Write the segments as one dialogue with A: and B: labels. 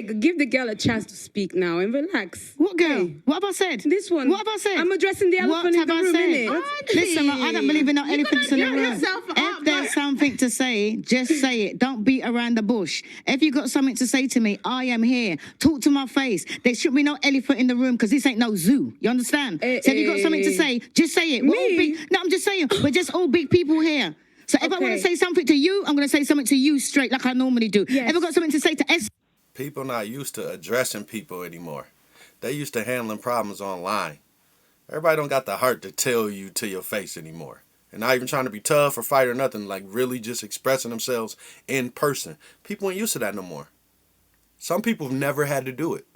A: Give the girl a chance to speak now and relax.
B: What girl?
A: Hey,
B: What have I said?
A: this one.
B: What have I said?
A: I'm addressing the elephant in the room, innit?
B: Listen, I don't believe in no elephants in the room. If there's something to say, just say it. Don't beat around the bush. If you got something to say to me, I am here. Talk to my face. There should be no elephant in the room because this ain't no zoo. You understand? So if you got something to say, just say it. We're all big. No, I'm just saying, we're just all big people here. So if I want to say something to you, I'm going to say something to you straight like I normally do. If I got something to say to S.
C: People not used to addressing people anymore. They used to handling problems online. Everybody don't got the heart to tell you to your face anymore. And not even trying to be tough or fight or nothing, like really just expressing themselves in person. People ain't used to that no more. Some people have never had to do it.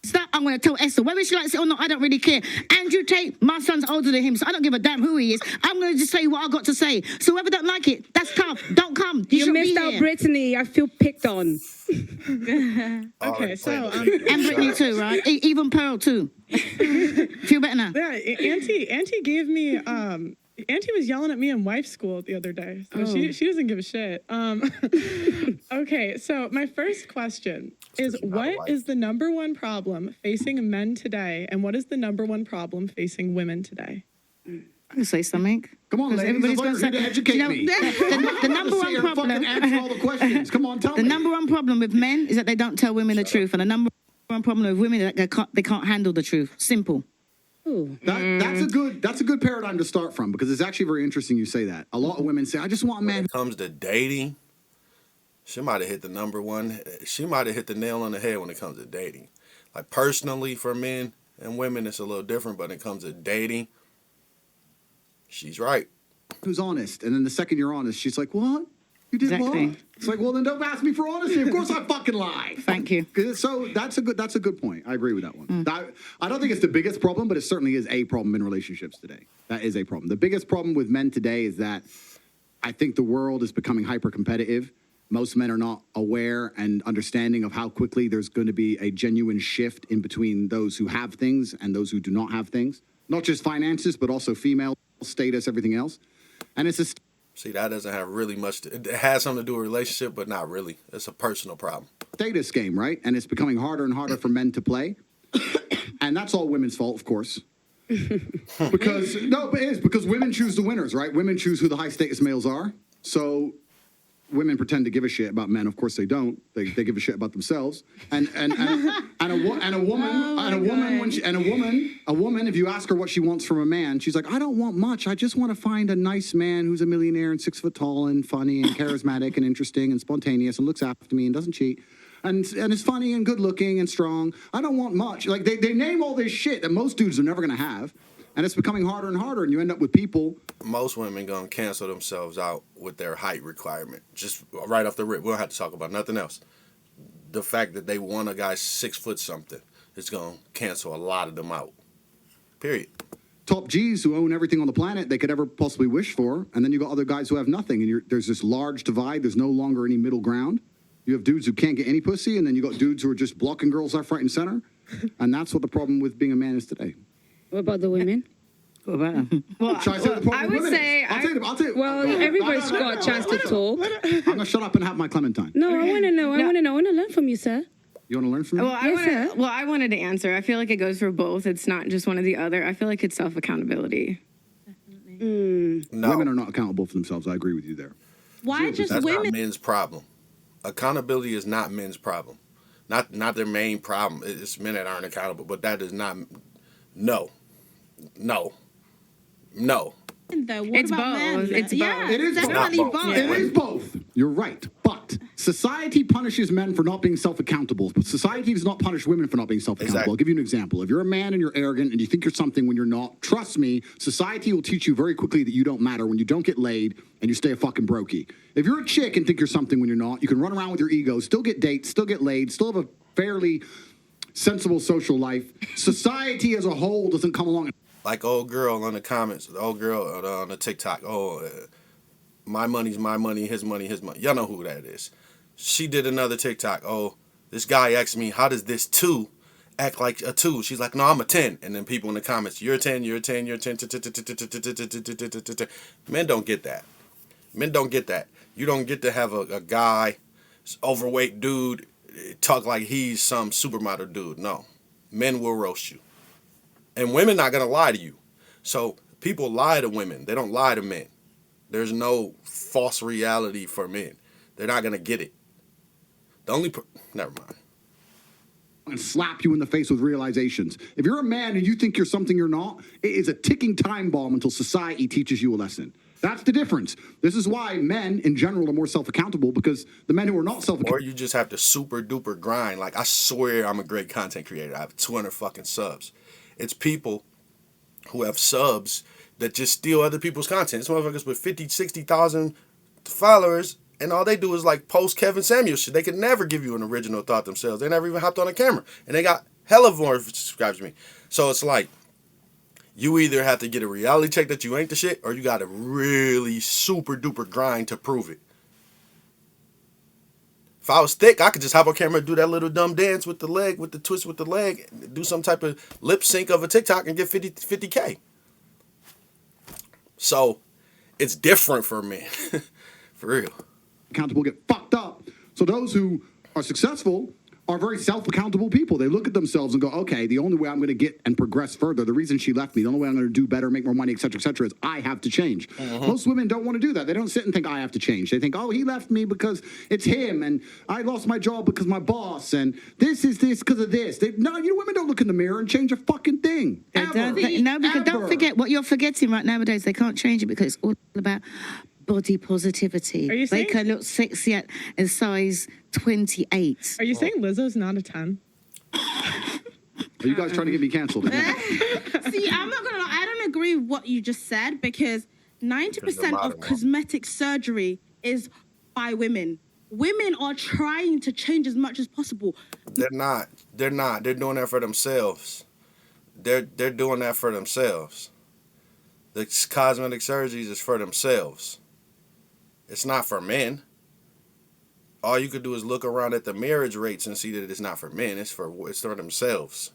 B: Stop, I'm going to tell Esther, whether she likes it or not, I don't really care. Andrew Tate, my son's older than him, so I don't give a damn who he is. I'm going to just say what I got to say. So whoever don't like it, that's tough. Don't come.
A: You missed out Brittany. I feel picked on.
D: Okay, so...
B: and Brittany too, right? Even Pearl too. Feel better now?
D: Yeah, Auntie gave me... Auntie was yelling at me in wife school the other day, so she doesn't give a shit. Okay, so my first question is, what is the number one problem facing men today, and what is the number one problem facing women today?
B: I can say something.
E: Come on, ladies.
B: Everybody's going to say,
E: to educate me.
B: The number one problem.
E: Answer all the questions. Come on, tell me.
B: The number one problem with men is that they don't tell women the truth, and the number one problem with women is that they can't handle the truth. Simple.
E: That's a good paradigm to start from, because it's actually very interesting you say that. A lot of women say, I just want a man.
C: When it comes to dating, she might have hit the number one. She might have hit the nail on the head when it comes to dating. Like personally, for men and women, it's a little different, but when it comes to dating, she's right.
E: Who's honest, and then the second you're honest, she's like, what? You did what? It's like, well, then don't ask me for honesty. Of course I fucking lie.
B: Thank you.
E: So that's a good point. I agree with that one. I don't think it's the biggest problem, but it certainly is a problem in relationships today. That is a problem. The biggest problem with men today is that I think the world is becoming hyper-competitive. Most men are not aware and understanding of how quickly there's going to be a genuine shift in between those who have things and those who do not have things. Not just finances, but also female status, everything else. And it's a...
C: See, that doesn't have really much to, it has something to do with relationship, but not really. It's a personal problem.
E: Status game, right? And it's becoming harder and harder for men to play. And that's all women's fault, of course. Because, no, but it is, because women choose the winners, right? Women choose who the high status males are. So women pretend to give a shit about men. Of course they don't. They give a shit about themselves. And a woman, if you ask her what she wants from a man, she's like, I don't want much. I just want to find a nice man who's a millionaire and 6 foot tall and funny and charismatic and interesting and spontaneous and looks after me and doesn't cheat. And is funny and good looking and strong. I don't want much. Like they name all this shit that most dudes are never gonna have. And it's becoming harder and harder, and you end up with people.
C: Most women gonna cancel themselves out with their height requirement. Just right off the rip. We don't have to talk about nothing else. The fact that they want a guy 6 foot something is gonna cancel a lot of them out. Period.
E: Top G's who own everything on the planet they could ever possibly wish for, and then you got other guys who have nothing, and there's this large divide. There's no longer any middle ground. You have dudes who can't get any pussy, and then you got dudes who are just blocking girls left, right, and center. And that's what the problem with being a man is today.
A: What about the women?
B: What about them?
D: Well, I would say...
E: I'll tell you.
A: Well, everybody's got a chance to talk.
E: I'm going to shut up and have my Clementine.
A: No, I want to know. I want to learn from you, sir.
E: You want to learn from me?
F: Well, I wanted to answer. I feel like it goes for both. It's not just one or the other. I feel like it's self-accountability.
C: No.
E: Women are not accountable for themselves. I agree with you there.
G: Why just
C: That's
G: women?
C: not men's problem. Accountability is not men's problem. Not their main problem. It's men that aren't accountable, but that is not... No.
F: It's both. It's both.
E: It is
G: definitely both.
E: It is both. You're right. But society punishes men for not being self-accountable. But society does not punish women for not being self-accountable.
C: Exactly.
E: I'll give you an example. If you're a man and you're arrogant and you think you're something when you're not, trust me, society will teach you very quickly that you don't matter when you don't get laid and you stay a fucking brokey. If you're a chick and think you're something when you're not, you can run around with your ego, still get dates, still get laid, still have a fairly sensible social life. Society as a whole doesn't come along.
C: Like old girl on the comments, the old girl on the TikTok. My money's my money, his money, his money. Y'all know who that is. She did another TikTok. This guy asked me, how does this 2 act like a 2? She's like, no, I'm a 10. And then people in the comments, you're a 10, you're a 10, you're a 10. Men don't get that. Men don't get that. You don't get to have a guy, overweight dude, talk like he's some supermodel dude. No, men will roast you, and women not gonna lie to you. So people lie to women. They don't lie to men. There's no false reality for men. They're not gonna get it. Never mind.
E: And slap you in the face with realizations. If you're a man and you think you're something you're not, it is a ticking time bomb until society teaches you a lesson. That's the difference. This is why men in general are more self-accountable, because the men who are not self-accountable.
C: Or you just have to super duper grind. Like, I swear I'm a great content creator. I have 200 fucking subs. It's people who have subs that just steal other people's content. It's motherfuckers with 50, 60,000 followers, and all they do is like post Kevin Samuel shit. They could never give you an original thought themselves. They never even hopped on a camera. And they got hella more subscribers to me. So it's like, you either have to get a reality check that you ain't the shit, or you got to really super duper grind to prove it. If I was thick, I could just hop on camera and do that little dumb dance with the leg, with the twist with the leg, do some type of lip sync of a TikTok and get 50K. So it's different for men. For real.
E: Accountable get fucked up. So those who are successful are very self-accountable people. They look at themselves and go, okay, the only way I'm going to get and progress further, the reason she left me, the only way I'm going to do better, make more money, et cetera, is I have to change. Most women don't want to do that. They don't sit and think, I have to change. They think, oh, he left me because it's him, and I lost my job because my boss, and this is this because of this. No, you women don't look in the mirror and change a fucking thing.
B: Because don't forget what you're forgetting right nowadays. They can't change it because it's all about body positivity.
D: Are you saying,
B: they can look sexy at a size 28.
D: Are you saying Lizzo's not a 10?
E: Are you guys trying to get me canceled?
G: See, I'm not gonna lie, I don't agree with what you just said, because 90% of cosmetic surgery is by women. Women are trying to change as much as possible.
C: They're not. They're doing that for themselves. They're doing that for themselves. The cosmetic surgeries is for themselves. It's not for men. All you could do is look around at the marriage rates and see that it's not for men. It's for themselves.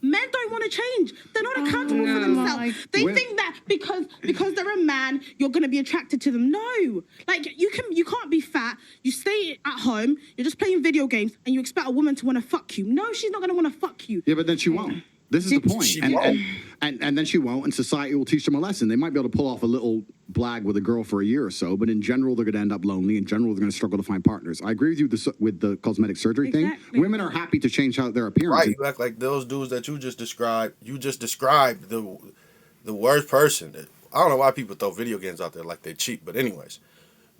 G: Men don't want to change. They're not accountable for themselves. They think that because they're a man, you're going to be attracted to them. No. Like, you can't be fat. You stay at home. You're just playing video games, and you expect a woman to want to fuck you. No, she's not going to want to fuck you.
E: Yeah, but then she won't. This is the point. And then she won't, and society will teach them a lesson. They might be able to pull off a little blag with a girl for a year or so, but in general, they're going to end up lonely. In general, they're going to struggle to find partners. I agree with you with the cosmetic surgery thing. Women are happy to change out their appearance.
C: Right, you act like those dudes that you just described. You just described the worst person. I don't know why people throw video games out there like they're cheap, but anyways,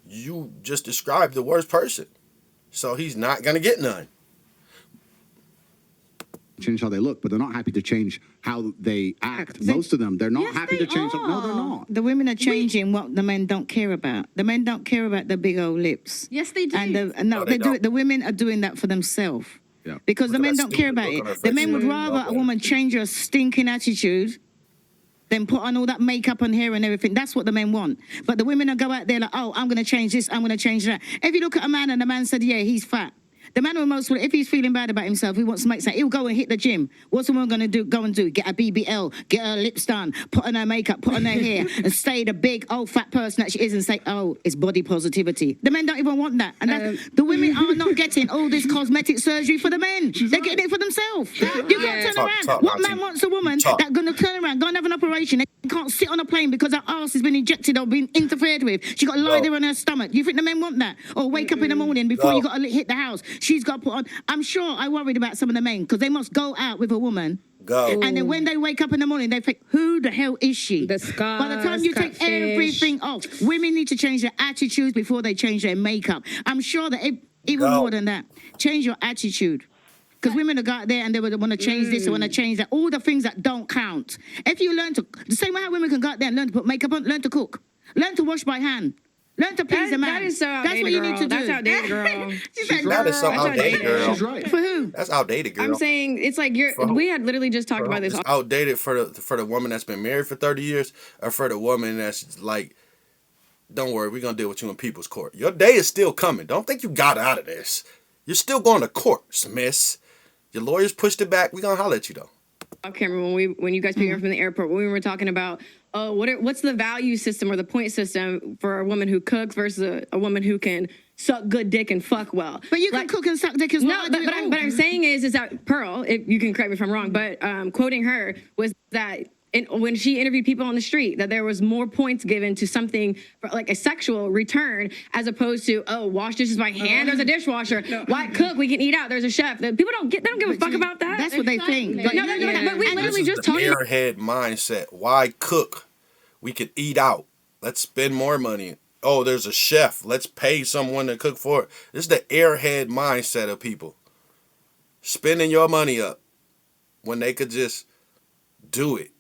C: you just described the worst person. So he's not going to get none.
E: Change how they look, but they're not happy to change how they act. Most of them, they're not happy to change. No, they're not.
B: The women are changing what the men don't care about. The men don't care about the big old lips.
G: Yes, they do.
B: And they do it. The women are doing that for themselves.
E: Yeah.
B: Because the men don't care about it. The men would rather a woman change her stinking attitude than put on all that makeup and hair and everything. That's what the men want. But the women will go out there like, oh, I'm going to change this, I'm going to change that. If you look at a man and the man said, yeah, he's fat. The man will if he's feeling bad about himself, he wants to make something, he'll go and hit the gym. What's the woman going to do? Go and do? Get a BBL, get her lips done, put on her makeup, put on her hair, and stay the big old fat person that she is and say, oh, it's body positivity. The men don't even want that. And the women are not getting all this cosmetic surgery for the men. They're getting it for themselves. You can't turn around. What man wants a woman that's going to turn around, go and have an operation? They can't sit on a plane because her arse has been injected or been interfered with. She got to lie there on her stomach. You think the men want that? Or wake up in the morning before you got to hit the house. She's got to put on. I'm sure I worried about some of the men because they must go out with a woman. And then when they wake up in the morning, they think, who the hell is she?
A: The scars,
B: by the time you take everything off, women need to change their attitudes before they change their makeup. I'm sure that even more than that, change your attitude. Because women will go out there and they would want to change this, they want to change that, all the things that don't count. If you learn to, the same way how women can go out there and learn to put makeup on, learn to cook, learn to wash by hand. Learn to please a man.
F: That is so outdated,
B: that's what you need to do.
F: That's outdated, girl.
C: That is so outdated, girl.
E: She's right.
B: For who?
C: That's outdated, girl.
F: I'm saying it's like we had literally just talked about this.
C: It's outdated for the woman that's been married for 30 years, or for the woman that's like, don't worry, we're gonna deal with you in people's court. Your day is still coming. Don't think you got out of this. You're still going to court, miss. Your lawyers pushed it back. We're gonna holler at you though.
F: Off camera when you guys picked me up from the airport, when we were talking about what's the value system or the point system for a woman who cooks versus a woman who can suck good dick and fuck well.
B: But you can cook and suck dick as well.
F: No, but I'm saying is that Pearl, if you can correct me if I'm wrong, but quoting her was that when she interviewed people on the street, that there was more points given to something for, like a sexual return as opposed to, oh, wash dishes by hand. There's a dishwasher. Why cook? We can eat out. There's a chef. People don't give a fuck about that.
B: That's what they think.
F: But we literally just talked about
C: airhead mindset. Why cook? We could eat out. Let's spend more money. Oh, there's a chef. Let's pay someone to cook for it. This is the airhead mindset of people. Spending your money up when they could just do it.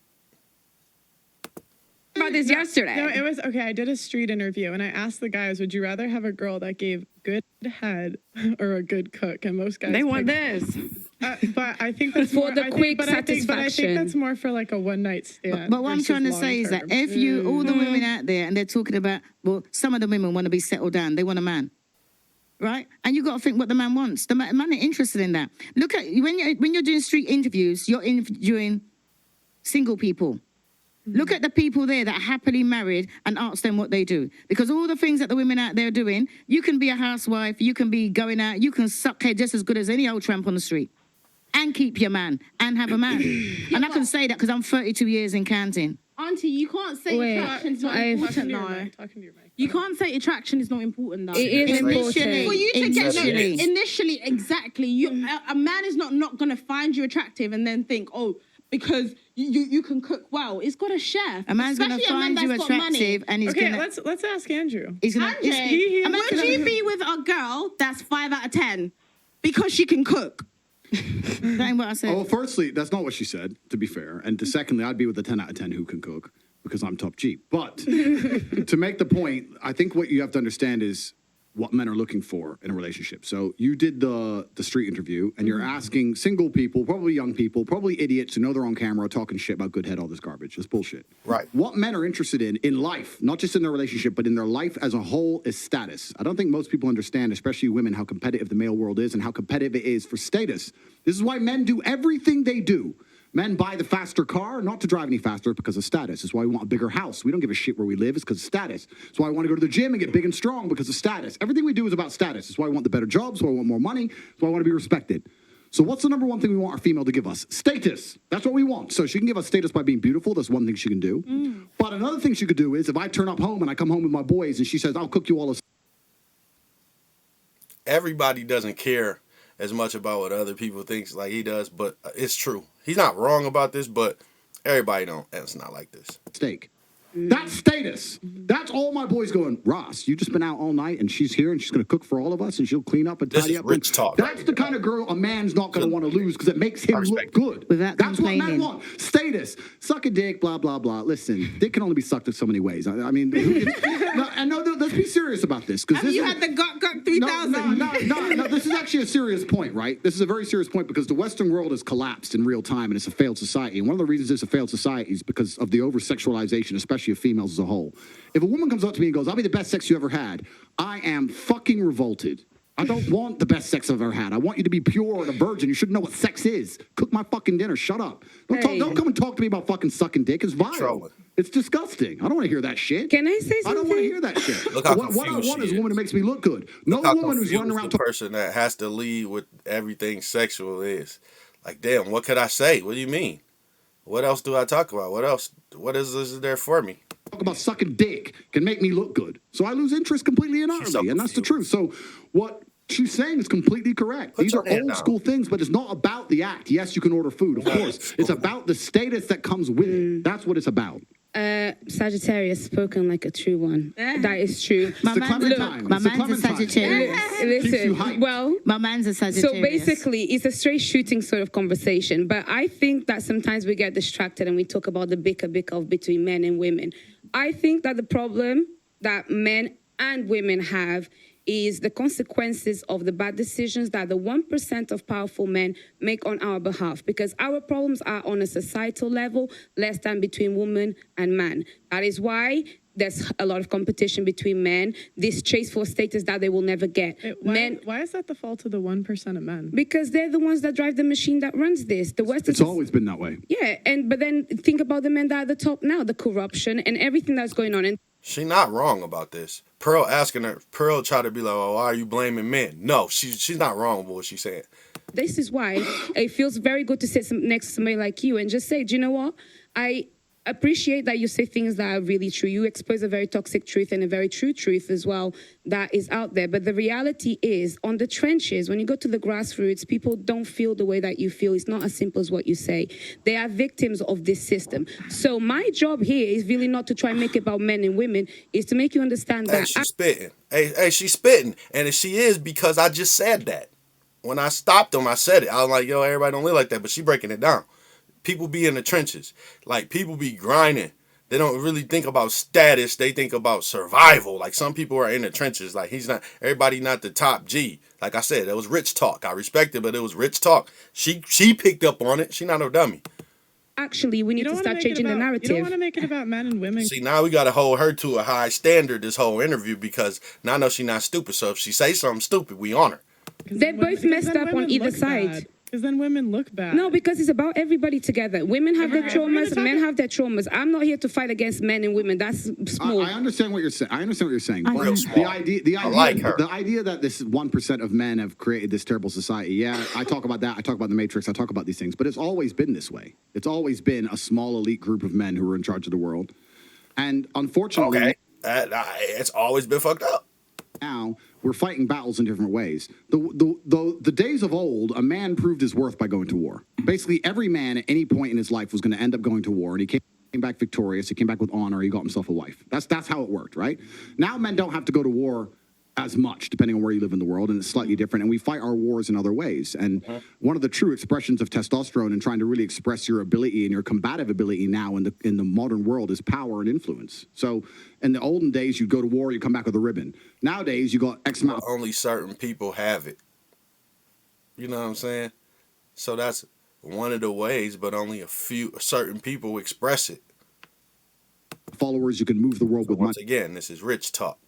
F: about this yesterday.
D: No, it was okay. I did a street interview and I asked the guys, would you rather have a girl that gave good head or a good cook? And most guys
F: They want this.
D: But I think that's
A: For
D: more,
A: the quick
D: but I think
A: satisfaction.
D: that's more for like a one night stand.
B: But what I'm trying to say is that if you, all the women out there, and they're talking about, well, some of the women want to be settled down. They want a man, right? And you got to think what the man wants. The man ain't interested in that. Look at when you're doing street interviews, you're interviewing single people. Look at the people there that are happily married and ask them what they do. Because all the things that the women out there are doing, you can be a housewife, you can be going out, you can suck head just as good as any old tramp on the street. And keep your man and have a man. And I can say that because I'm 32 years in counting.
G: Auntie, you can't say attraction is not important though.
D: Talking to your mic.
G: You can't say attraction is not important though.
A: It is important.
G: For you to get
B: Initially.
G: initially, exactly. A man is not gonna find you attractive and then think, oh, because you can cook well. It's got a chef.
B: A man's going to
G: Especially a man
B: find you
G: that's got money.
B: attractive and he's
D: Okay,
B: going to...
D: let's ask Andrew.
B: He's gonna,
G: Andre, would you be with a girl that's 5 out of 10 because she can cook?
B: That ain't what I said.
E: Oh, firstly, that's not what she said, to be fair. And secondly, I'd be with a 10 out of 10 who can cook because I'm top G. But to make the point, I think what you have to understand is what men are looking for in a relationship. So you did the street interview and you're asking single people, probably young people, probably idiots who know they're on camera talking shit about good head, all this garbage. It's bullshit.
C: Right.
E: What men are interested in life, not just in their relationship, but in their life as a whole is status. I don't think most people understand, especially women, how competitive the male world is and how competitive it is for status. This is why men do everything they do. Men buy the faster car, not to drive any faster, because of status. It's why we want a bigger house. We don't give a shit where we live. It's because of status. It's why I want to go to the gym and get big and strong because of status. Everything we do is about status. It's why I want the better jobs. It's why I want more money. It's why I want to be respected. So what's the number one thing we want our female to give us? Status. That's what we want. So she can give us status by being beautiful. That's one thing she can do. But another thing she could do is if I turn up home and I come home with my boys and she says, I'll cook you all a...
C: Everybody doesn't care as much about what other people think like he does, but it's true. He's not wrong about this, but everybody don't. It's not like this.
E: steak. That's status. That's all my boys going, Ross, you just been out all night and she's here and she's going to cook for all of us and she'll clean up and
C: This
E: tidy
C: is
E: up.
C: rich talk
E: That's
C: right
E: the
C: here.
E: kind of girl a man's not going to want to lose because it makes him look good.
B: Without
E: That's what men
B: complaining.
E: want. Status. Suck a dick, blah, blah, blah. Listen, dick can only be sucked in so many ways. I mean, let's be serious about this.
G: Have you had the Gok 3000?
E: No, this is actually a serious point, right? This is a very serious point because the Western world has collapsed in real time and it's a failed society. And one of the reasons it's a failed society is because of the over-sexualization, especially of females as a whole. If a woman comes up to me and goes, I'll be the best sex you ever had, I am fucking revolted. I don't want the best sex I've ever had. I want you to be pure and a virgin. You should know what sex is. Cook my fucking dinner. Shut up. Don't come and talk to me about fucking sucking dick. It's vile.
C: Trolling.
E: It's disgusting. I don't want to hear that shit.
A: Can I say
E: I don't want to
A: something?
E: hear that shit.
C: Look how
E: what I
C: confused
E: want
C: she
E: is a woman
C: is.
E: who makes me look good. No
C: How
E: woman who's running
C: confused
E: around
C: the
E: talking.
C: person that has to lead with everything sexual is. Like, damn, what could I say? What do you mean? What else do I talk about? What else? What is there for me?
E: Talk about sucking dick can make me look good. So I lose interest completely and utterly, and that's the truth. So what she's saying is completely correct.
C: Put
E: These
C: your
E: are
C: hand
E: old
C: down.
E: school things, but it's not about the act. Yes, you can order food, of course. It's about the status that comes with it. That's what it's about.
A: Sagittarius, spoken like a true one. That is true.
B: My
E: the
B: man's
E: Clementine.
B: my
E: It's the
B: man's a
E: Clementine.
B: Sagittarius.
E: Keeps you
A: Listen,
E: hyped.
A: well,
B: My man's a Sagittarius.
A: so basically, it's a straight shooting sort of conversation. But I think that sometimes we get distracted and we talk about the bicker of between men and women. I think that the problem that men and women have is the consequences of the bad decisions that the 1% of powerful men make on our behalf, because our problems are on a societal level less than between woman and man. That is why there's a lot of competition between men, this chase for status that they will never get.
D: Why is that the fault of the 1% of men?
A: Because they're the ones that drive the machine that runs this. The West
E: It's always been that way.
A: yeah, but then think about the men that are at the top now, the corruption and everything that's going on. And
C: She not wrong about this. Pearl try to be like, oh, why are you blaming men? No, she's not wrong with what she's saying.
A: This is why it feels very good to sit next to somebody like you and just say, do you know what? I appreciate that you say things that are really true. You expose a very toxic truth and a very true truth as well that is out there. But the reality is, on the trenches, when you go to the grassroots, people don't feel the way that you feel. It's not as simple as what you say. They are victims of this system. So my job here is really not to try and make it about men and women, is to make you understand that.
C: Hey, she's spitting. Hey, she's spitting. And she is, because I just said that. When I stopped them, I said it. I was like, yo, everybody don't live like that. But she breaking it down. People be in the trenches. Like, people be grinding. They don't really think about status. They think about survival. Like, some people are in the trenches. Like, everybody not the top G. Like I said, it was rich talk. I respect it, but it was rich talk. She picked up on it. She not no dummy.
A: Actually, we need to start changing the narrative.
D: You don't want to make it about men and women.
C: See, now we got to hold her to a high standard this whole interview, because now I know she's not stupid. So if she say something stupid, we on her.
A: They're both messed up on either side.
D: Because then women look bad.
A: No, because it's about everybody together. Women have their traumas, men have their traumas. I'm not here to fight against men and women. That's small.
E: I understand what you're saying.
C: Real small. I like her.
E: The idea that this 1% of men have created this terrible society. Yeah, I talk about that. I talk about the Matrix. I talk about these things. But it's always been this way. It's always been a small elite group of men who are in charge of the world. And unfortunately,
C: it's always been fucked up.
E: Now we're fighting battles in different ways. The days of old, a man proved his worth by going to war. Basically, every man at any point in his life was going to end up going to war, and he came back victorious. He came back with honor. He got himself a wife. That's how it worked, right? Now men don't have to go to war as much, depending on where you live in the world, and it's slightly different. And we fight our wars in other ways. And one of the true expressions of testosterone and trying to really express your ability and your combative ability now in the modern world is power and influence. So in the olden days, you'd go to war, you come back with a ribbon. Nowadays, you got X amount.
C: Only certain people have it. You know what I'm saying? So that's one of the ways, but only a few certain people express it.
E: Followers, you can move the world with money.
C: Once again, this is rich talk.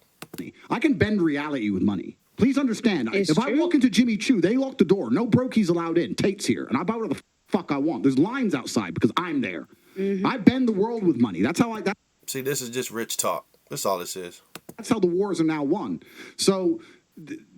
E: I can bend reality with money. Please understand. If I walk into Jimmy Choo, they lock the door. No brokies allowed in. Tate's here. And I buy whatever the fuck I want. There's lines outside because I'm there. I bend the world with money. That's how
C: See, this is just rich talk. That's all this is.
E: That's how the wars are now won. So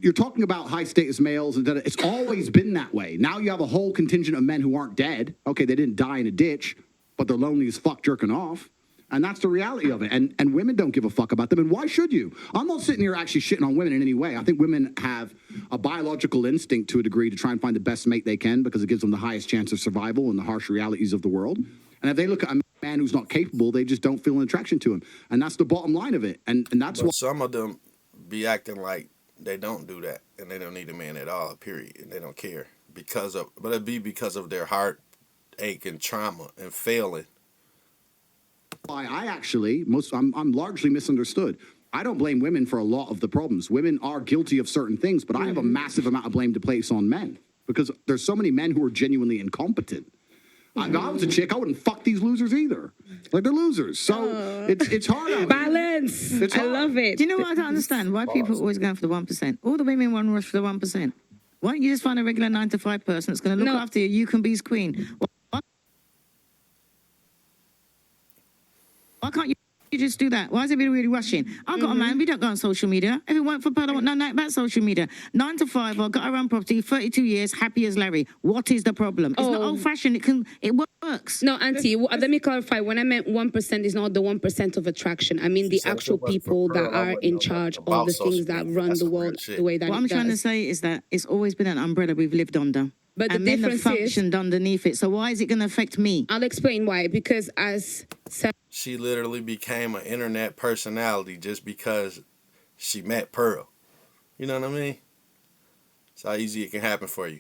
E: you're talking about high status males, and it's always been that way. Now you have a whole contingent of men who aren't dead. Okay, they didn't die in a ditch, but they're lonely as fuck jerking off. And that's the reality of it. And women don't give a fuck about them. And why should you? I'm not sitting here actually shitting on women in any way. I think women have a biological instinct to a degree to try and find the best mate they can because it gives them the highest chance of survival in the harsh realities of the world. And if they look at a man who's not capable, they just don't feel an attraction to him. And that's the bottom line of it. And that's why
C: some of them be acting like they don't do that and they don't need a man at all, period. And they don't care. But it'd be because of their heartache and trauma and failing.
E: I'm largely misunderstood. I don't blame women for a lot of the problems. Women are guilty of certain things, but I have a massive amount of blame to place on men because there's so many men who are genuinely incompetent. If I was a chick, I wouldn't fuck these losers either. Like, they're losers. So it's hard.
A: Balance.
E: It's hard.
A: I love it.
B: Do you know what I don't understand? Why people always going for the 1%? All the women want to rush for the 1%. Why don't you just find a regular 9-to-5 person that's going to look after you? You can be his queen. Why can't you just do that? Why is everybody really rushing? I got a man, we don't go on social media. If it weren't for Pearl, I want nothing about social media. 9 to 5, I've got our own property, 32 years, happy as Larry. What is the problem? It's not old-fashioned. It works.
A: No, Auntie, let me clarify. When I meant 1% is not the 1% of attraction. I mean the actual people that are in charge of the things that run the world the way that it does.
B: What I'm trying to say is that it's always been an umbrella we've lived under.
A: But the difference
B: men have functioned underneath it. So why is it going to affect me?
A: I'll explain why. Because
C: she literally became an internet personality just because she met Pearl. You know what I mean? That's how easy it can happen for you.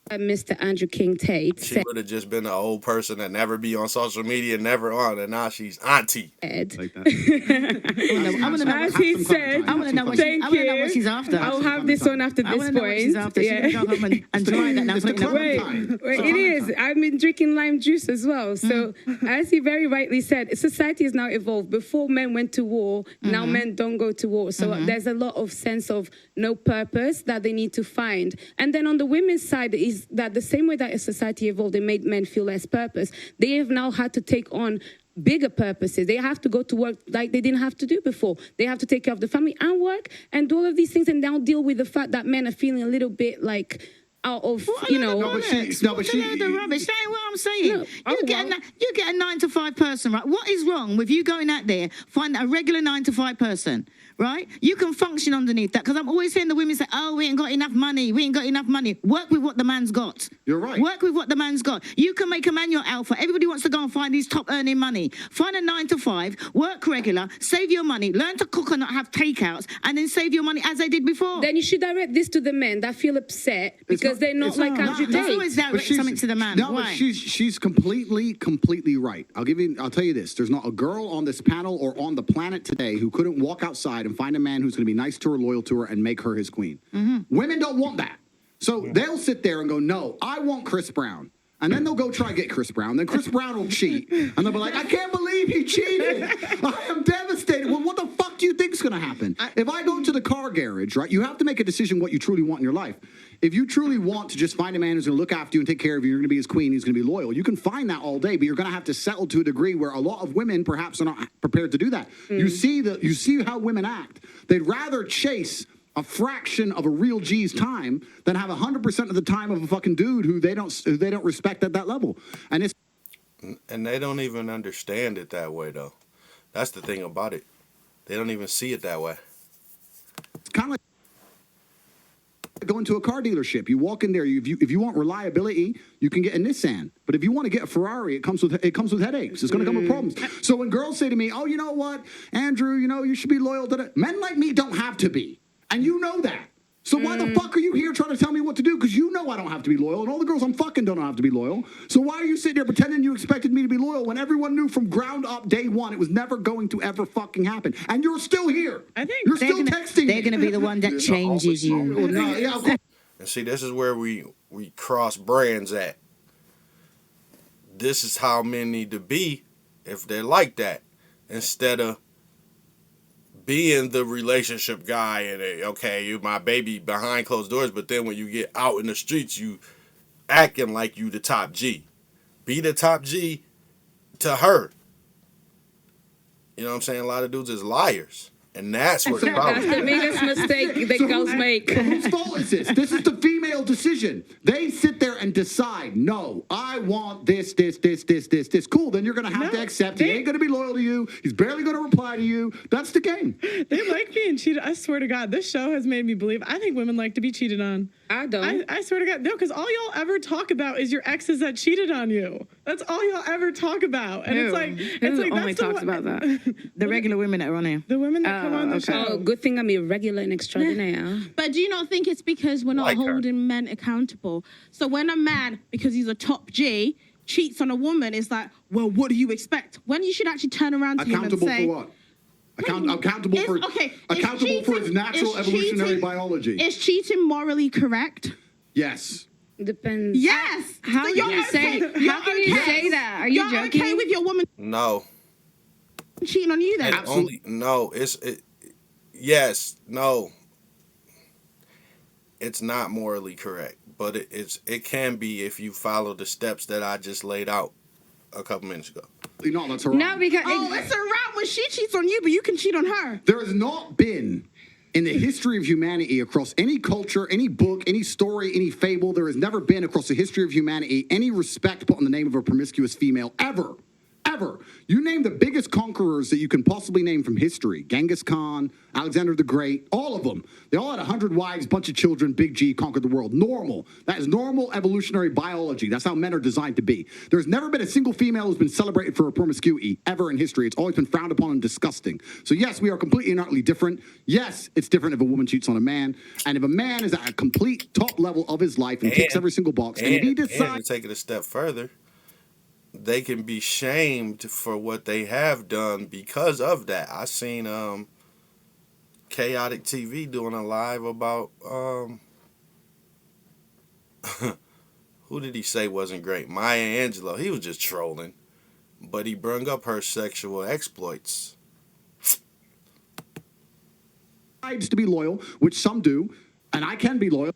A: Mr. Andrew King Tate
C: she would have just been an old person that never be on social media, never on, and now she's auntie.
E: Like that.
A: I want to know. As he said,
B: I want to know what she's after.
A: I'll have this on after this point.
B: What she's after.
A: Yeah.
B: She can go home and try that now.
A: Wait, it is. I've been drinking lime juice as well. So, as he very rightly said, society has now evolved. Before men went to war, now men don't go to war. So there's a lot of sense of no purpose that they need to find. And then on the women's side is that the same way that a society evolved and made men feel less purpose, they have now had to take on bigger purposes. They have to go to work like they didn't have to do before. They have to take care of the family and work and do all of these things, and now deal with the fact that men are feeling a little bit like out of, you know.
E: No, but she.
B: The rubbish. That ain't what I'm saying.
A: No,
B: You get a 9 to 5 person, right? What is wrong with you going out there, find a regular 9 to 5 person, right? You can function underneath that, because I'm always hearing the women say, "Oh, we ain't got enough money. We ain't got enough money." Work with what the man's got.
E: You're right.
B: Work with what the man's got. You can make a man your alpha. Everybody wants to go and find these top earning money. Find a 9 to 5, work regular, save your money, learn to cook and not have takeouts, and then save your money as they did before.
A: Then you should direct this to the men that feel upset because they're not like Andrew
B: That's
A: Tate.
B: always direct something to the man.
E: No,
B: Why?
E: but she's completely right. I'll tell you this. There's not a girl on this panel or on the planet today who couldn't walk outside and find a man who's going to be nice to her, loyal to her, and make her his queen. Women don't want that. So they'll sit there and go, "No, I want Chris Brown." And then they'll go try to get Chris Brown. Then Chris Brown will cheat. And they'll be like, "I can't believe he cheated. I am devastated." Well, what the fuck do you think's going to happen? If I go to the car garage, right, you have to make a decision what you truly want in your life. If you truly want to just find a man who's going to look after you and take care of you, you're going to be his queen, he's going to be loyal, you can find that all day, but you're going to have to settle to a degree where a lot of women perhaps are not prepared to do that. You see how women act. They'd rather chase a fraction of a real G's time than have 100% of the time of a fucking dude who they don't respect at that level. And
C: they don't even understand it that way, though. That's the thing about it. They don't even see it that way.
E: It's kind of like going to a car dealership. You walk in there. If you want reliability, you can get a Nissan. But if you want to get a Ferrari, it comes with headaches. It's going to come with problems. So when girls say to me, "Oh, you know what, Andrew? You know you should be loyal to that." Men like me don't have to be, and you know that. So why the fuck are you here trying to tell me what to do? Because you know I don't have to be loyal, and all the girls I'm fucking don't have to be loyal. So why are you sitting there pretending you expected me to be loyal when everyone knew from ground up day one it was never going to ever fucking happen? And you're still here.
D: I think
E: you're still texting.
B: They're going to be the one that changes you.
C: And see, this is where we cross brands at. This is how men need to be if they're like that. Instead of being the relationship guy and, okay, you my baby behind closed doors, but then when you get out in the streets, you acting like you the top G. Be the top G to her. You know what I'm saying? A lot of dudes is liars. And that's what the problem is.
A: That's the biggest mistake that girls make.
E: Whose fault is this? This is the female decision. They sit there and decide, "No, I want this. Cool, then you're going to have to accept. He ain't going to be loyal to you. He's barely going to reply to you." That's the game.
D: They like being cheated. I swear to God, this show has made me believe. I think women like to be cheated on.
A: I don't.
D: I swear to God, no, because all y'all ever talk about is your exes that cheated on you. That's all y'all ever talk about, and
F: Who only
D: that's
F: talks about that?
B: The regular women that are on here.
D: The women that come on the show.
A: Oh, good thing I'm irregular and extraordinaire.
G: But do you not think it's because we're not holding men accountable? So when a man, because he's a top G, cheats on a woman, it's like, well, what do you expect? When you should actually turn around to him and
E: Accountable
G: say,
E: for what? Accountable for his natural evolutionary biology.
G: Is cheating morally correct?
E: Yes.
A: Depends.
G: Yes.
F: How
G: So
F: can
G: you're
F: you say?
G: okay.
F: How can you say that? Are you
G: You're
F: joking?
G: okay with your woman
C: No.
G: cheating on you then?
E: Absolutely.
C: Yes, no. It's not morally correct, but it can be if you follow the steps that I just laid out a couple minutes ago.
E: No, that's wrong.
F: No, because
G: It's a wrap when she cheats on you, but you can cheat on her.
E: There has not been in the history of humanity, across any culture, any book, any story, any fable, there has never been across the history of humanity any respect put on the name of a promiscuous female ever. Ever. You name the biggest conquerors that you can possibly name from history. Genghis Khan, Alexander the Great, all of them. They all had 100 wives, bunch of children, big G, conquered the world. Normal. That is normal evolutionary biology. That's how men are designed to be. There's never been a single female who's been celebrated for her promiscuity ever in history. It's always been frowned upon and disgusting. So yes, we are completely and utterly different. Yes, it's different if a woman cheats on a man. And if a man is at a complete top level of his life and ticks every single box, and if he decides...
C: And to take it a step further, they can be shamed for what they have done because of that. I seen Chaotic TV doing a live about who did he say wasn't great? Maya Angelou. He was just trolling, but he brung up her sexual exploits.
E: ...to be loyal, which some do, and I can be loyal.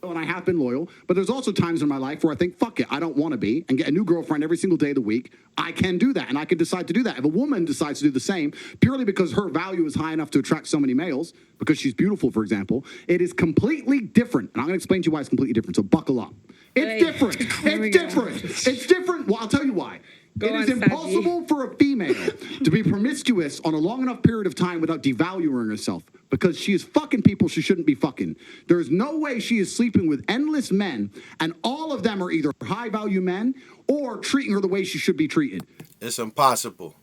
E: and I have been loyal, but there's also times in my life where I think, fuck it, I don't want to be, and get a new girlfriend every single day of the week. I can do that, and I can decide to do that. If a woman decides to do the same, purely because her value is high enough to attract so many males, because she's beautiful, for example, it is completely different. And I'm going to explain to you why it's completely different, so buckle up. It's different. It's different. It's different. Well, I'll tell you why. It is impossible for a female to be promiscuous on a long enough period of time without devaluing herself, because she is fucking people she shouldn't be fucking. There is no way she is sleeping with endless men, and all of them are either high-value men or treating her the way she should be treated.
C: It's impossible.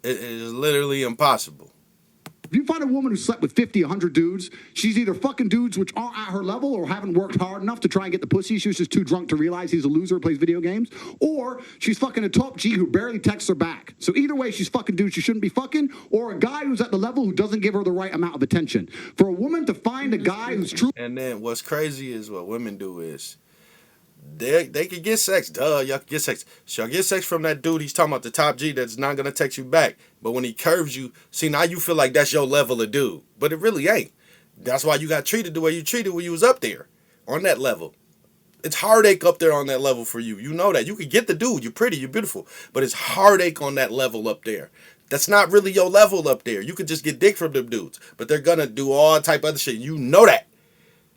C: It is literally impossible.
E: If you find a woman who slept with 50, 100 dudes, she's either fucking dudes which aren't at her level or haven't worked hard enough to try and get the pussy. She was just too drunk to realize he's a loser, plays video games. Or she's fucking a top G who barely texts her back. So either way, she's fucking dudes she shouldn't be fucking, or a guy who's at the level who doesn't give her the right amount of attention. For a woman to find a guy who's true...
C: And then what's crazy is what women do is they can get sex. Duh, y'all can get sex. Y'all get sex from that dude he's talking about, the top G that's not going to text you back. But when he curves you, see, now you feel like that's your level of dude. But it really ain't. That's why you got treated the way you treated when you was up there on that level. It's heartache up there on that level for you. You know that. You can get the dude. You're pretty. You're beautiful. But it's heartache on that level up there. That's not really your level up there. You could just get dick from them dudes. But they're going to do all type of other shit. You know that.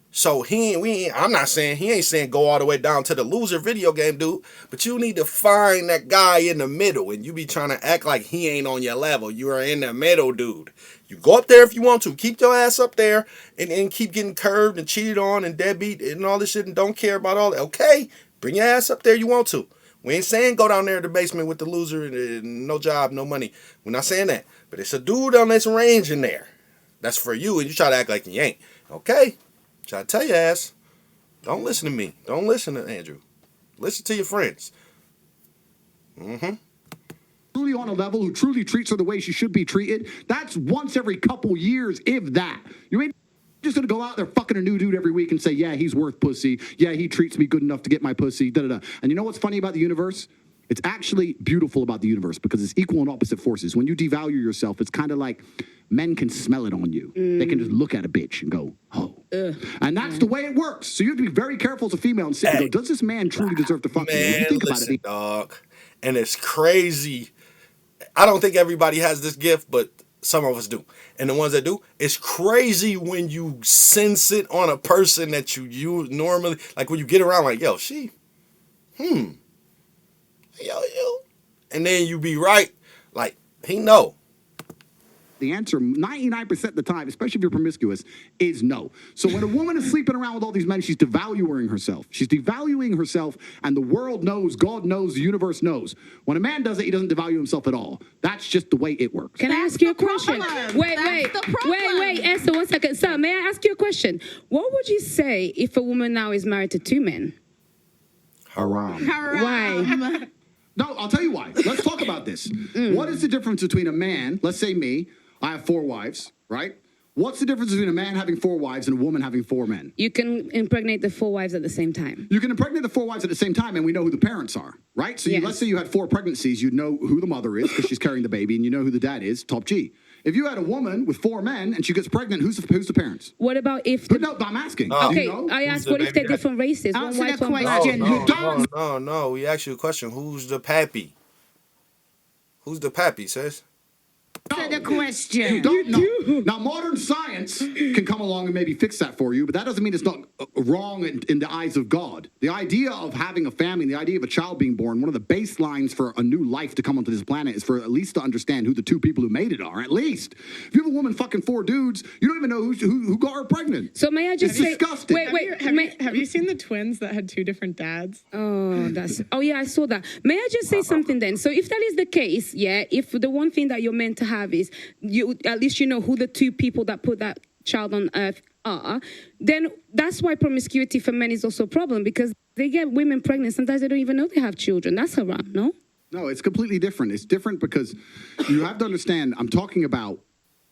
C: So I'm not saying, he ain't saying go all the way down to the loser video game dude, but you need to find that guy in the middle, and you be trying to act like he ain't on your level. You are in the middle, dude. You go up there if you want to. Keep your ass up there and keep getting curved and cheated on and deadbeat and all this shit and don't care about all that. Okay, bring your ass up there you want to. We ain't saying go down there in the basement with the loser and no job, no money. We're not saying that. But it's a dude on this range in there. That's for you, and you try to act like you ain't. Okay? Try to tell your ass, don't listen to me. Don't listen to Andrew. Listen to your friends.
E: Truly on a level, who truly treats her the way she should be treated, that's once every couple years, if that. You ain't just gonna go out there fucking a new dude every week and say, yeah, he's worth pussy. Yeah, he treats me good enough to get my pussy. Da-da-da. And you know what's funny about the universe? It's actually beautiful about the universe because it's equal and opposite forces. When you devalue yourself, it's kind of like men can smell it on you. They can just look at a bitch and go, oh. And that's the way it works. So you have to be very careful as a female and sit and go, does this man truly deserve to fuck me? When you think
C: listen,
E: about it,
C: dog. And it's crazy. I don't think everybody has this gift, but some of us do. And the ones that do, it's crazy when you sense it on a person that you normally, like when you get around like, yo, she, yo. And then you be right, like, he know.
E: the answer 99% of the time, especially if you're promiscuous, is no. So when a woman is sleeping around with all these men, she's devaluing herself. She's devaluing herself, and the world knows, God knows, the universe knows. When a man does it, he doesn't devalue himself at all. That's just the way it works.
A: Can I ask you a question? Wait, Esther, 1 second. Sir, may I ask you a question? What would you say if a woman now is married to 2 men?
E: Haram.
A: Why?
E: No, I'll tell you why. Let's talk about this. What is the difference between a man, let's say me, I have 4 wives, right? What's the difference between a man having 4 wives and a woman having 4 men?
A: You can impregnate the 4 wives at the same time.
E: You can impregnate the 4 wives at the same time, and we know who the parents are, right? So let's say you had 4 pregnancies, you'd know who the mother is because she's carrying the baby, and you know who the dad is, top G. If you had a woman with 4 men and she gets pregnant, who's the parents?
A: What about if...
E: But no, I'm asking.
A: Okay,
E: you know?
A: I asked what if they're different races?
B: Answer
A: One white,
B: the
A: one black.
B: question.
C: No. We asked you a question. Who's the pappy? Who's the pappy, sis?
B: Answer the question.
E: You don't know. Now, modern science can come along and maybe fix that for you, but that doesn't mean it's not wrong in the eyes of God. The idea of having a family, the idea of a child being born, one of the baselines for a new life to come onto this planet is for at least to understand who the 2 people who made it are, at least. If you have a woman fucking 4 dudes, you don't even know who got her pregnant.
A: So may I just say...
E: disgusting.
A: Wait.
D: Have you seen the twins that had 2 different dads?
A: Oh, yeah, I saw that. May I just say something then? So if that is the case, yeah, if the one thing that you're meant to have is at least you know who the 2 people that put that child on earth are, then that's why promiscuity for men is also a problem, because they get women pregnant. Sometimes they don't even know they have children. That's haram, no? No,
E: it's completely different. It's different because you have to understand, I'm talking about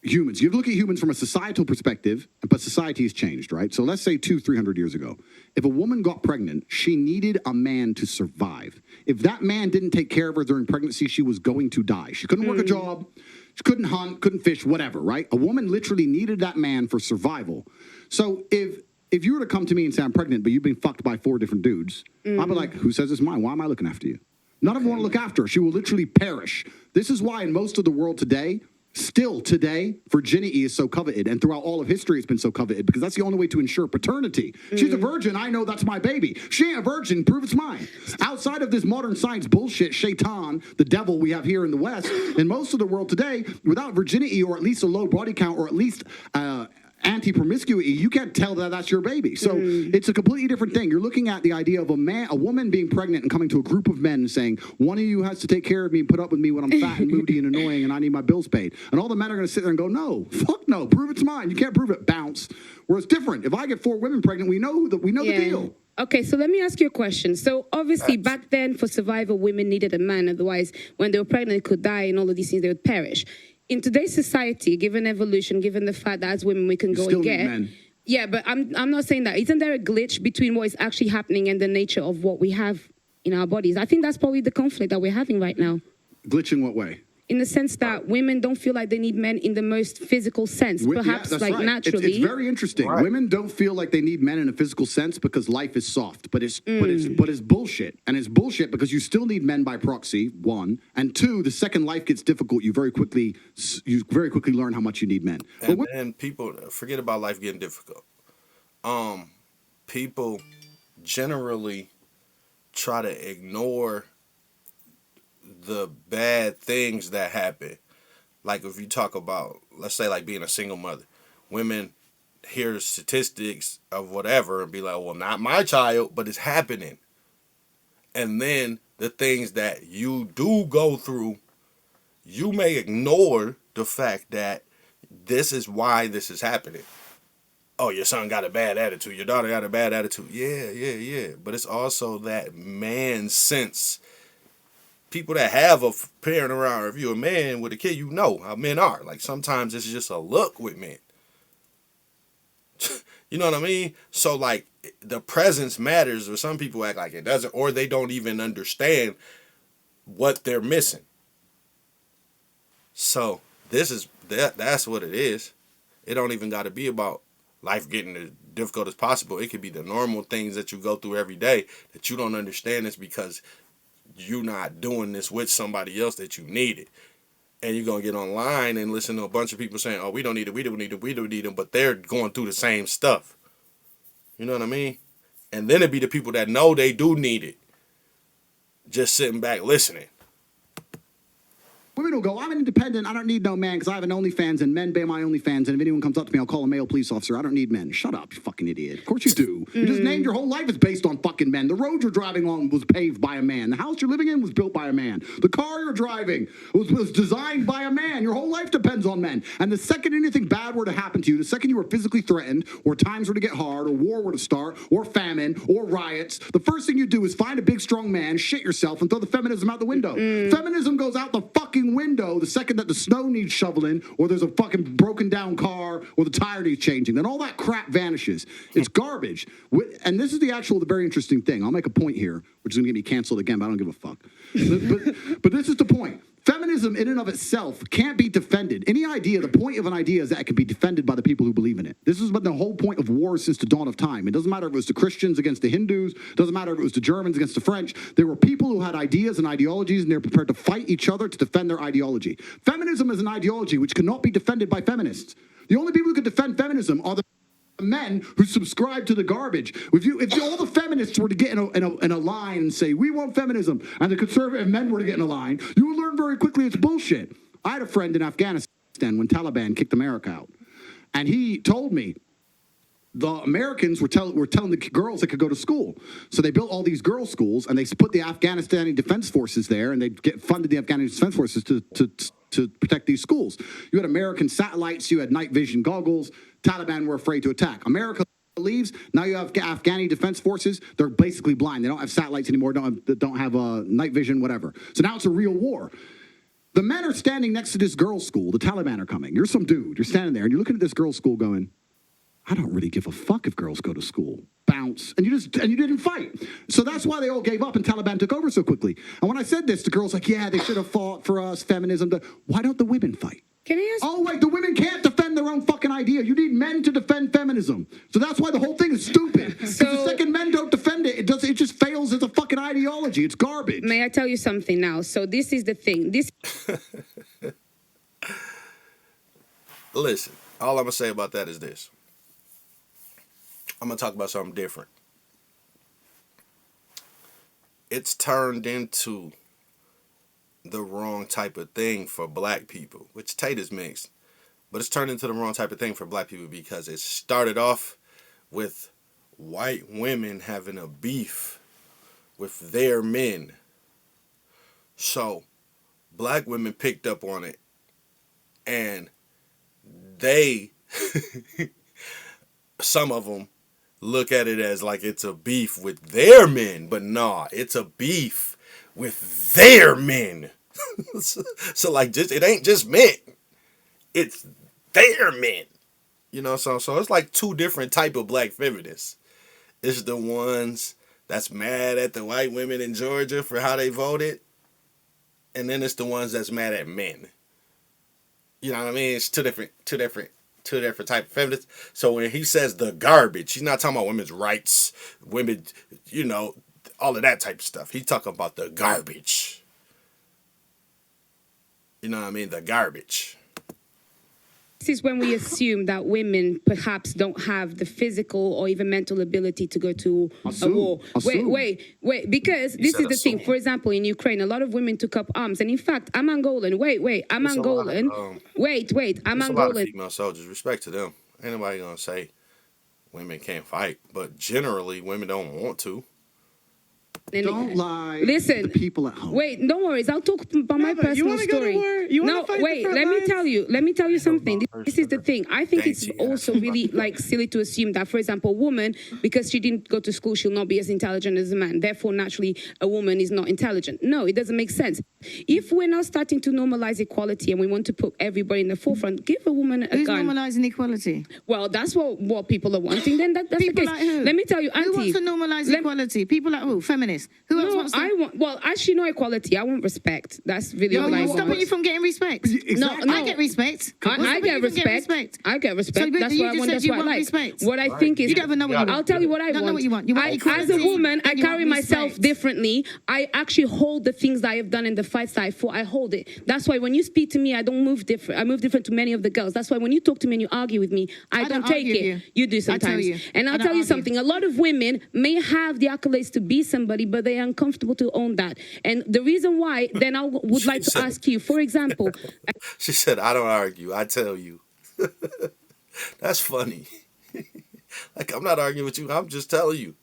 E: humans. You look at humans from a societal perspective, but society has changed, right? So let's say 200-300 years ago, if a woman got pregnant, she needed a man to survive. If that man didn't take care of her during pregnancy, she was going to die. She couldn't work a job. She couldn't hunt, couldn't fish, whatever, right? A woman literally needed that man for survival. So if if you were to come to me and say I'm pregnant, but you've been fucked by 4 different dudes, I'd be like, who says it's mine? Why am I looking after you? None of them want to look after her. She will literally perish. This is why in most of the world today, still today, virginity is so coveted, and throughout all of history it's been so coveted, because that's the only way to ensure paternity. She's a virgin, I know that's my baby. She ain't a virgin, prove it's mine. Outside of this modern science bullshit, Shaitan, the devil we have here in the West, in most of the world today, without virginity or at least a low body count or at least anti-promiscuity, you can't tell that that's your baby. So it's a completely different thing. You're looking at the idea of a woman being pregnant and coming to a group of men and saying, one of you has to take care of me and put up with me when I'm fat and moody and annoying and I need my bills paid. And all the men are going to sit there and go, no, fuck no, prove it's mine. You can't prove it, bounce. Where it's different. If I get 4 women pregnant, we know the deal.
A: Okay, so let me ask you a question. So obviously back then for survival, women needed a man. Otherwise, when they were pregnant, they could die and all of these things, they would perish. In today's society, given evolution, given the fact that as women we can go and get, men. Yeah, but I'm not saying that. Isn't there a glitch between what is actually happening and the nature of what we have in our bodies? I think that's probably the conflict that we're having right now.
E: Glitch in what way?
A: In the sense that women don't feel like they need men in the most physical sense, perhaps naturally.
E: It's very interesting. Right. Women don't feel like they need men in a physical sense because life is soft, but it's bullshit. And it's bullshit because you still need men by proxy, 1, and 2, the second life gets difficult, you very quickly learn how much you need men.
C: And then people forget about life getting difficult. People generally try to ignore the bad things that happen. Like if you talk about, let's say, like being a single mother, women hear statistics of whatever and be like, well, not my child, but it's happening. And then the things that you do go through, you may ignore the fact that this is why this is happening. Oh, your son got a bad attitude, your daughter got a bad attitude. Yeah. But it's also that man sense. People that have a parent around, if you're a man with a kid, you know how men are. Like sometimes it's just a look with men. You know what I mean? So like the presence matters, or some people act like it doesn't, or they don't even understand what they're missing. So that's what it is. It don't even got to be about life getting as difficult as possible. It could be the normal things that you go through every day that you don't understand. It's because you're not doing this with somebody else that you needed. And you're going to get online and listen to a bunch of people saying, oh, we don't need it, but they're going through the same stuff. You know what I mean? And then it'd be the people that know they do need it, just sitting back listening.
E: Women will go, I'm an independent, I don't need no man because I have an OnlyFans and men pay my OnlyFans, and if anyone comes up to me, I'll call a male police officer. I don't need men. Shut up, you fucking idiot. Of course you do. You just named your whole life is based on fucking men. The road you're driving on was paved by a man. The house you're living in was built by a man. The car you're driving was designed by a man. Your whole life depends on men. And the second anything bad were to happen to you, the second you were physically threatened, or times were to get hard, or war were to start, or famine, or riots, the first thing you do is find a big strong man, shit yourself, and throw the feminism out the window. Feminism goes out the fucking window the second that the snow needs shoveling, or there's a fucking broken down car, or the tire needs changing. Then all that crap vanishes. It's garbage. And this is the very interesting thing. I'll make a point here, which is going to get me canceled again, but I don't give a fuck. But this is the point. Feminism in and of itself can't be defended. The point of an idea is that it can be defended by the people who believe in it. This has been the whole point of war since the dawn of time. It doesn't matter if it was the Christians against the Hindus. It doesn't matter if it was the Germans against the French. There were people who had ideas and ideologies, and they were prepared to fight each other to defend their ideology. Feminism is an ideology which cannot be defended by feminists. The only people who can defend feminism are the men who subscribe to the garbage. If all the feminists were to get in a line and say, we want feminism, and the conservative men were to get in a line, you would learn very quickly it's bullshit. I had a friend in Afghanistan when Taliban kicked America out, and he told me the Americans were telling the girls they could go to school. So they built all these girls' schools, and they put the Afghanistani Defense Forces there, and they funded the Afghanistan Defense Forces to protect these schools. You had American satellites, you had night vision goggles. Taliban were afraid to attack. America leaves. Now you have Afghani Defense Forces. They're basically blind. They don't have satellites anymore. Don't have night vision, whatever. So now it's a real war. The men are standing next to this girls' school. The Taliban are coming. You're some dude. You're standing there, and you're looking at this girls' school going, I don't really give a fuck if girls go to school. Bounce. And you didn't fight. So that's why they all gave up and Taliban took over so quickly. And when I said this, the girls like, yeah, they should have fought for us, feminism. Why don't the women fight?
A: Can I ask?
E: Oh, wait, the women can't defend defend their own fucking idea. You need men to defend feminism. So that's why the whole thing is stupid. Because the second men don't defend it, it just fails as a fucking ideology. It's garbage.
A: May I tell you something now? So this is the thing.
C: Listen, all I'm going to say about that is this. I'm going to talk about something different. It's turned into the wrong type of thing for black people, which Tate is mixed, but it's turned into the wrong type of thing for black people because it started off with white women having a beef with their men. So black women picked up on it and they, some of them look at it as like it's a beef with their men, but nah, it's a beef with their men. So like, just it ain't just men, it's their men. You know, so it's like two different type of black feminists. It's the ones that's mad at the white women in Georgia for how they voted, and then it's the ones that's mad at men. You know what I mean? It's two different type of feminists. So when he says the garbage, he's not talking about women's rights, women, you know, all of that type of stuff. He's talking about the garbage. You know what I mean? The garbage.
A: This is when we assume that women perhaps don't have the physical or even mental ability to go to a war. Wait, because this is the thing. For example, in Ukraine, a lot of women took up arms. And in fact, I'm Angolan. I'm Angolan. I'm Angolan.
C: A lot of female soldiers. Respect to them. Ain't nobody going to say women can't fight. But generally, women don't want to.
E: Don't lie.
A: Listen,
E: to the people at home.
A: Wait, don't worry. I'll talk about my personal story.
D: Go to war? You want to fight the front lines?
A: Let me tell you something. This is the thing. I think it's also really like silly to assume that, for example, a woman, because she didn't go to school, she'll not be as intelligent as a man. Therefore, naturally, a woman is not intelligent. No, it doesn't make sense. If we're now starting to normalize equality and we want to put everybody in the forefront, give a woman a
B: Who's
A: gun.
B: normalizing equality?
A: Well, that's what people are wanting. Then that's
B: People
A: the case.
B: like who?
A: Let me tell you, Auntie.
B: Who wants to normalize equality? People like who? Feminists. Who else wants to?
A: Well, actually, no equality. I want respect. That's really all I
B: What's
A: want.
B: stopping you from getting respect?
E: Exactly.
B: No, I get respect.
A: I get respect. I get respect.
B: So,
A: That's
B: you
A: what I
B: just
A: want.
B: said
A: That's
B: you
A: what I
B: want
A: like.
B: respect.
A: What I think is,
B: You don't even know what you want.
A: I'll tell you what I
B: You don't know
A: want.
B: what you want. You want equality,
A: as a woman, I
B: and you
A: carry
B: want
A: myself
B: respect.
A: differently. I actually hold the things that I have done in the fights that I fought. I hold it. That's why when you speak to me, I don't move different. I move different to many of the girls. That's why when you talk to me and you argue with me, I don't take
B: argue
A: it.
B: with
A: You do sometimes.
B: you.
A: And I'll
B: I don't
A: tell you
B: argue.
A: something. A lot of women may have the accolades to be somebody, but they're uncomfortable to own that. And the reason why, then I would like to ask you, for example.
C: She said, I don't argue, I tell you. That's funny. Like, I'm not arguing with you, I'm just telling you.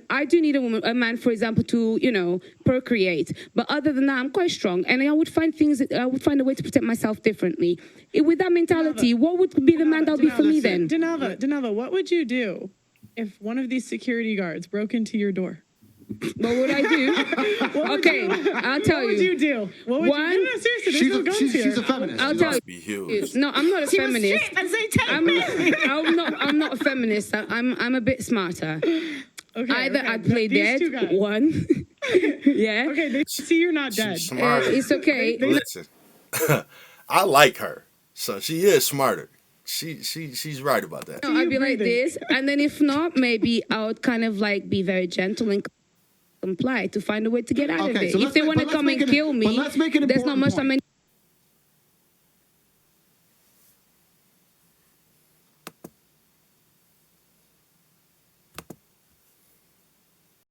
A: I do need a man, for example, to, procreate. But other than that, I'm quite strong. And I would find a way to protect myself differently. With that mentality, what would be the man that would be for me then?
D: Denava, what would you do if one of these security guards broke into your door?
A: What would I do? Okay, I'll tell you.
D: What would you do? What would you do? No, seriously, there's no guns here.
E: She's a feminist.
A: I'll tell you.
C: Be huge.
A: No, I'm not a feminist.
B: I'm
A: not a feminist. I'm a bit smarter.
D: Okay,
A: Either
D: okay,
A: I'd play
D: these
A: dead,
D: two guys.
A: one. Yeah.
D: Okay, they see you're not dead.
C: She's smart.
A: It's okay.
C: Listen, I like her, so she is smarter. She's right about that.
A: I'd be like this, and then if not, maybe I would kind of like be very gentle and comply to find a way to get out of it.
E: So
A: if they want to come and kill me,
E: let's make an
A: there's not
E: important
A: much
E: point.
A: I'm